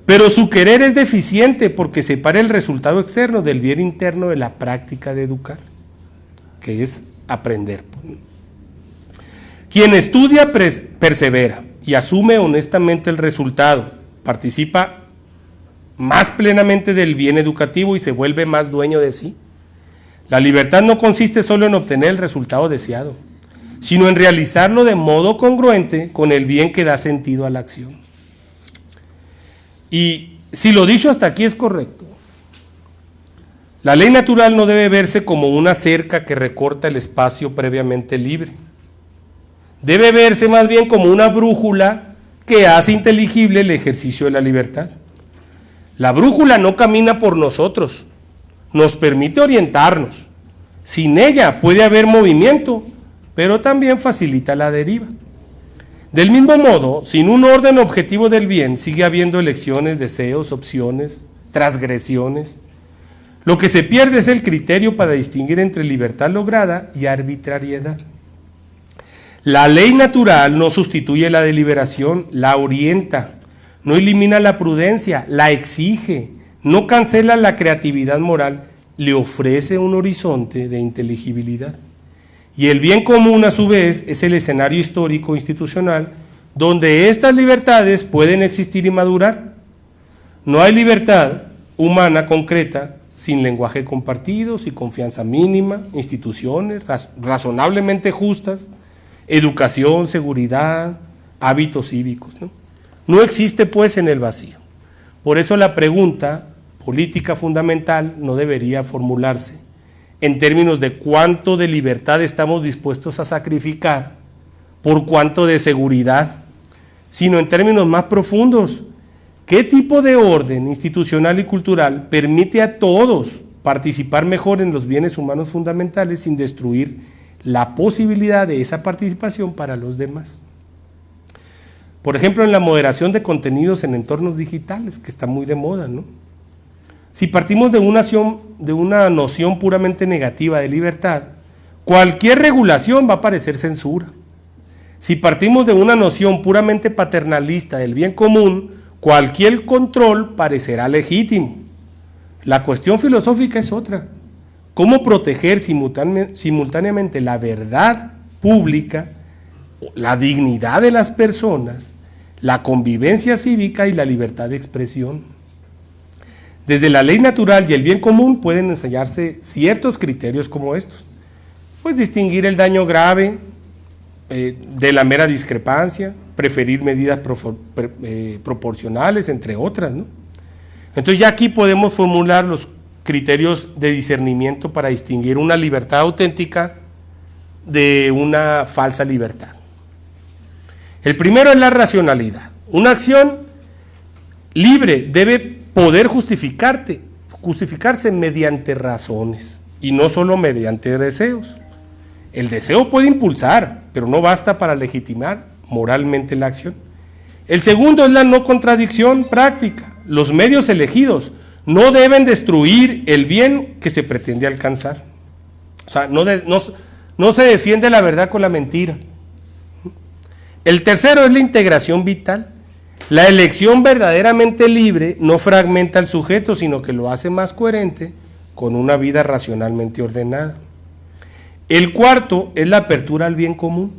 Pero su querer es deficiente porque separa el resultado externo del bien interno de la práctica de educar, que es aprender. Quien estudia persevera y asume honestamente el resultado, participa más plenamente del bien educativo y se vuelve más dueño de sí. La libertad no consiste solo en obtener el resultado deseado, sino en realizarlo de modo congruente con el bien que da sentido a la acción. Y si lo dicho hasta aquí es correcto, la ley natural no debe verse como una cerca que recorta el espacio previamente libre. Debe verse más bien como una brújula que hace inteligible el ejercicio de la libertad. La brújula no camina por nosotros, nos permite orientarnos. Sin ella puede haber movimiento, pero también facilita la deriva. Del mismo modo, sin un orden objetivo del bien, sigue habiendo elecciones, deseos, opciones, transgresiones. Lo que se pierde es el criterio para distinguir entre libertad lograda y arbitrariedad. La ley natural no sustituye la deliberación, la orienta. No elimina la prudencia, la exige, no cancela la creatividad moral, le ofrece un horizonte de inteligibilidad. Y el bien común, a su vez, es el escenario histórico institucional donde estas libertades pueden existir y madurar. No hay libertad humana concreta sin lenguaje compartido, sin confianza mínima, instituciones razonablemente justas, educación, seguridad, hábitos cívicos, ¿no? No existe pues en el vacío. Por eso la pregunta política fundamental no debería formularse en términos de cuánto de libertad estamos dispuestos a sacrificar por cuánto de seguridad, sino en términos más profundos. ¿Qué tipo de orden institucional y cultural permite a todos participar mejor en los bienes humanos fundamentales sin destruir la posibilidad de esa participación para los demás? Por ejemplo, en la moderación de contenidos en entornos digitales, que está muy de moda, ¿no? Si partimos de una noción puramente negativa de libertad, cualquier regulación va a parecer censura. Si partimos de una noción puramente paternalista del bien común, cualquier control parecerá legítimo. La cuestión filosófica es otra. ¿Cómo proteger simultáneamente la verdad pública, la dignidad de las personas, la convivencia cívica y la libertad de expresión? Desde la ley natural y el bien común pueden ensayarse ciertos criterios como estos. Pues distinguir el daño grave de la mera discrepancia, preferir medidas proporcionales, entre otras, ¿no? Entonces ya aquí podemos formular los criterios de discernimiento para distinguir una libertad auténtica de una falsa libertad. El primero es la racionalidad. Una acción libre debe poder justificarse mediante razones y no solo mediante deseos. El deseo puede impulsar, pero no basta para legitimar moralmente la acción. El segundo es la no contradicción práctica. Los medios elegidos no deben destruir el bien que se pretende alcanzar. O sea, no se defiende la verdad con la mentira. El tercero es la integración vital. La elección verdaderamente libre no fragmenta al sujeto, sino que lo hace más coherente con una vida racionalmente ordenada. El cuarto es la apertura al bien común.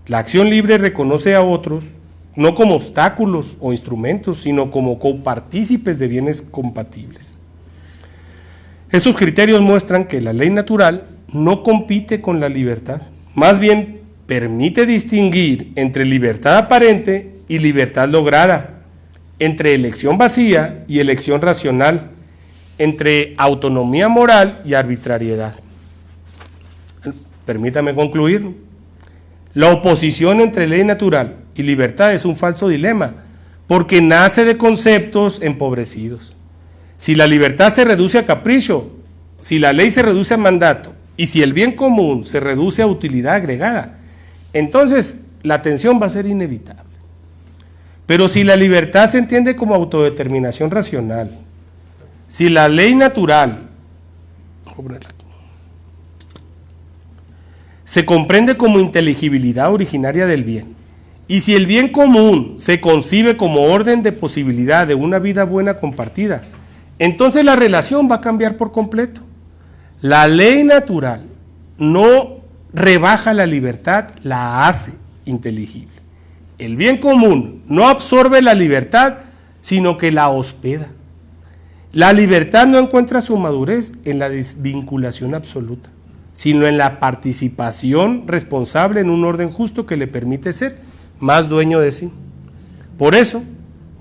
La acción libre reconoce a otros no como obstáculos o instrumentos, sino como copartícipes de bienes compatibles. Estos criterios muestran que la ley natural no compite con la libertad, más bien permite distinguir entre libertad aparente y libertad lograda, entre elección vacía y elección racional, entre autonomía moral y arbitrariedad. Permítame concluir. La oposición entre ley natural y libertad es un falso dilema, porque nace de conceptos empobrecidos. Si la libertad se reduce a capricho, si la ley se reduce a mandato, y si el bien común se reduce a utilidad agregada, entonces la tensión va a ser inevitable. Pero si la libertad se entiende como autodeterminación racional, Si la ley natural se comprende como inteligibilidad originaria del bien, y si el bien común se concibe como orden de posibilidad de una vida buena compartida, entonces la relación va a cambiar por completo. La ley natural no rebaja la libertad, la hace inteligible. El bien común no absorbe la libertad, sino que la hospeda. La libertad no encuentra su madurez en la desvinculación absoluta, sino en la participación responsable en un orden justo que le permite ser más dueño de sí. Por eso,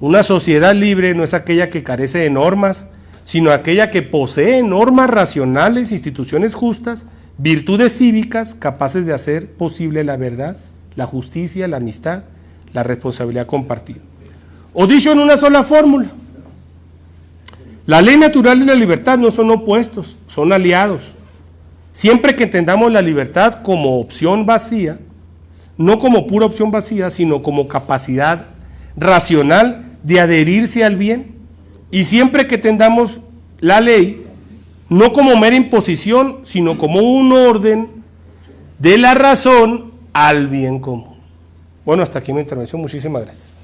una sociedad libre no es aquella que carece de normas, sino aquella que posee normas racionales, instituciones justas, virtudes cívicas capaces de hacer posible la verdad, la justicia, la amistad, la responsabilidad compartida. O dicho en una sola fórmula, la ley natural y la libertad no son opuestos, son aliados. Siempre que entendamos la libertad como opción vacía, no como pura opción vacía, sino como capacidad racional de adherirse al bien, y siempre que entendamos la ley no como mera imposición, sino como un orden de la razón al bien común. Bueno, hasta aquí mi intervención. Muchísimas gracias.